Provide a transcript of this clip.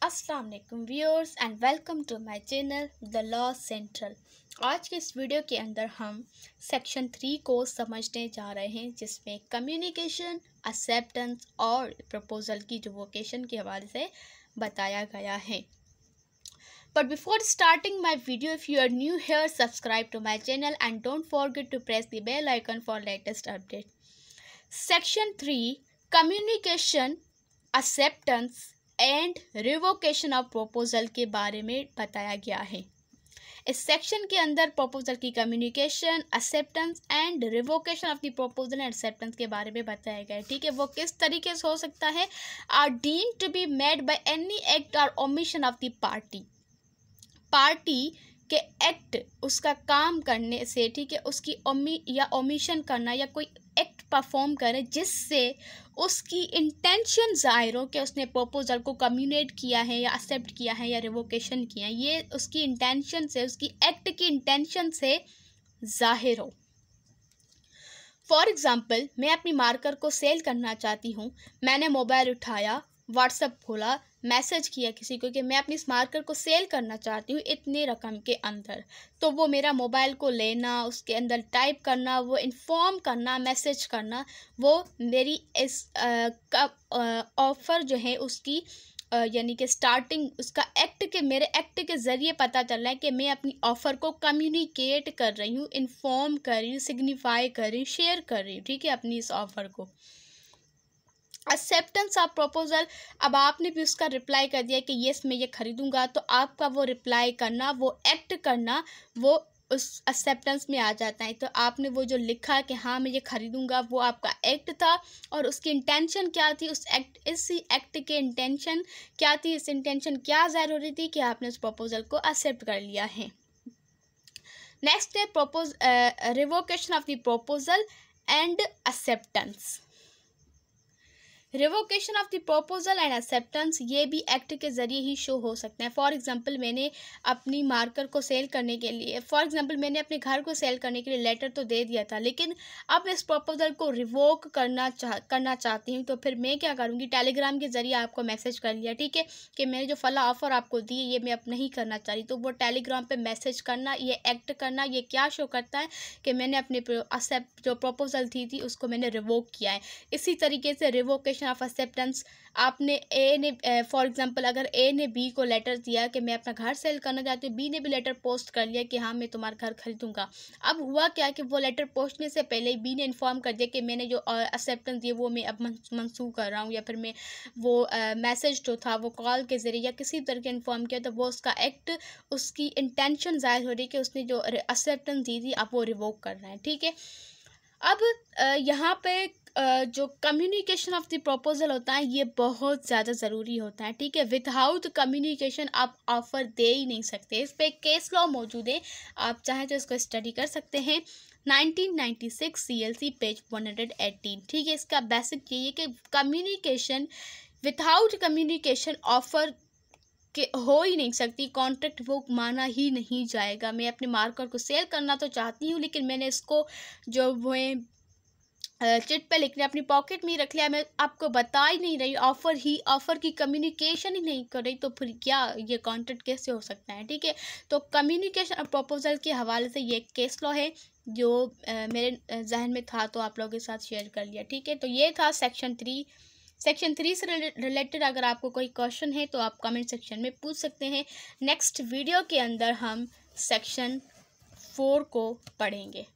अस्सलाम वालेकुम viewers and welcome to my channel the Law Central. आज के इस वीडियो के अंदर हम सेक्शन 3 को समझने जा रहे हैं, जिसमें कम्युनिकेशन, एक्सेप्टेंस और प्रपोजल की जो वोकेशन के हवाले से बताया गया है। But before starting my video, if you are new here, subscribe to my channel and don't forget to press the bell icon for latest update. Section 3 Communication, Acceptance and revocation of proposal के बारे में बताया गया है। इस section के अंदर proposal की communication, acceptance and revocation of the proposal and acceptance के बारे में बताया गया है। ठीक है, वो किस तरीके से हो सकता है। Are deemed to be made by any act और ओमिशन ऑफ द पार्टी के एक्ट, उसका काम करने से, ठीक है, उसकी ओमिशन करना या कोई एक्ट परफॉर्म करे जिससे उसकी इंटेंशन ज़ाहिर हो कि उसने प्रपोजल को कम्युनिकेट किया है या एक्सेप्ट किया है या रिवोकेशन किया है। ये उसकी इंटेंशन से, उसकी एक्ट की इंटेंशन से ज़ाहिर हो। फॉर एग्ज़ाम्पल, मैं अपनी मार्कर को सेल करना चाहती हूँ। मैंने मोबाइल उठाया, व्हाट्सएप खोला, मैसेज किया किसी को कि मैं अपनी इस मार्कर को सेल करना चाहती हूँ इतने रकम के अंदर। तो वो मेरा मोबाइल को लेना, उसके अंदर टाइप करना, वो इन्फॉर्म करना, मैसेज करना, वो मेरी इस ऑफ़र जो है उसकी यानी कि स्टार्टिंग उसका एक्ट के, मेरे एक्ट के ज़रिए पता चल रहा है कि मैं अपनी ऑफ़र को कम्युनिकेट कर रही हूँ, इन्फॉर्म कर रही हूँ, सिग्निफाई कर रही हूँ, शेयर कर रही हूँ, ठीक है, अपनी इस ऑफ़र को। एक्सेप्टेंस ऑफ प्रपोजल, अब आपने भी उसका रिप्लाई कर दिया कि येस मैं ये ख़रीदूँगा, तो आपका वो रिप्लाई करना, वो एक्ट करना, वो उस एक्सेप्टेंस में आ जाता है। तो आपने वो जो लिखा कि हाँ मैं ये ख़रीदूँगा, वो आपका एक्ट था। और उसकी इंटेंशन क्या थी, इसी एक्ट के इंटेंशन क्या थी, इस इंटेंशन क्या ज़ाहिर हो रही थी कि आपने उस प्रपोजल को एक्सेप्ट कर लिया है। नेक्स्ट है revocation of the proposal and acceptance. Revocation of the proposal and acceptance ये भी एक्ट के ज़रिए ही शो हो सकते हैं। फॉर एग्जांपल, मैंने अपनी मार्कर को सेल करने के लिए, मैंने अपने घर को सेल करने के लिए लेटर तो दे दिया था, लेकिन अब इस प्रपोजल को रिवोक करना चाहती हूँ। तो फिर मैं क्या करूँगी, टेलीग्राम के ज़रिए आपको मैसेज कर लिया, ठीक है, कि मैंने जो फला ऑफ़र आपको दी है ये मैं अब नहीं करना चाह रही। तो वो टेलीग्राम पर मैसेज करना, ये एक्ट करना, ये क्या शो करता है कि मैंने अपने जो प्रपोजल थी उसको मैंने रिवोक किया है। इसी तरीके से रिवोकेशन ऑफ एक्सेप्टेंस, आपने फॉर एग्जांपल अगर ए ने बी को लेटर दिया कि मैं अपना घर सेल करना चाहती हूँ, बी ने भी लेटर पोस्ट कर लिया कि हाँ मैं तुम्हारा घर खरीदूंगा। अब हुआ क्या कि वो लेटर पहुँचने से पहले ही बी ने इन्फॉर्म कर दिया कि मैंने जो एक्सेप्टेंस दिया वो मैं अब मनसूख कर रहा हूँ, या फिर मैं वो मैसेज जो था वो कॉल के ज़रिए या किसी तरह के इन्फॉर्म किया, तो वो उसका एक्ट, उसकी इंटेंशन ज़ाहिर हो रही है कि उसने जो एक्सेप्टेंस दी थी अब वो रिवोक कर रहा है। ठीक है, अब यहाँ पे जो कम्युनिकेशन ऑफ द प्रपोजल होता है ये बहुत ज़्यादा ज़रूरी होता है। ठीक है, विदाउट कम्युनिकेशन आप ऑफ़र दे ही नहीं सकते। इस पे केस लॉ मौजूद है, आप चाहें तो इसको स्टडी कर सकते हैं। 1996 CLC पेज 118। ठीक है, इसका बेसिक यही है कि कम्युनिकेशन, विदाउट कम्युनिकेशन ऑफ़र कि हो ही नहीं सकती, कॉन्ट्रैक्ट वो माना ही नहीं जाएगा। मैं अपने मार्कर को सेल करना तो चाहती हूँ, लेकिन मैंने इसको जो वो चिट पे लिखने अपनी पॉकेट में ही रख लिया, मैं आपको बता ही नहीं रही, ऑफ़र की कम्युनिकेशन ही नहीं कर रही, तो फिर क्या ये कॉन्ट्रैक्ट कैसे हो सकता है। ठीक है, तो कम्युनिकेशन और प्रपोजल के हवाले से ये केस लॉ है जो मेरे जहन में था, तो आप लोगों के साथ शेयर कर लिया। ठीक है, तो ये था सेक्शन 3 से रिलेटेड। अगर आपको कोई क्वेश्चन है तो आप कमेंट सेक्शन में पूछ सकते हैं। नेक्स्ट वीडियो के अंदर हम सेक्शन 4 को पढ़ेंगे।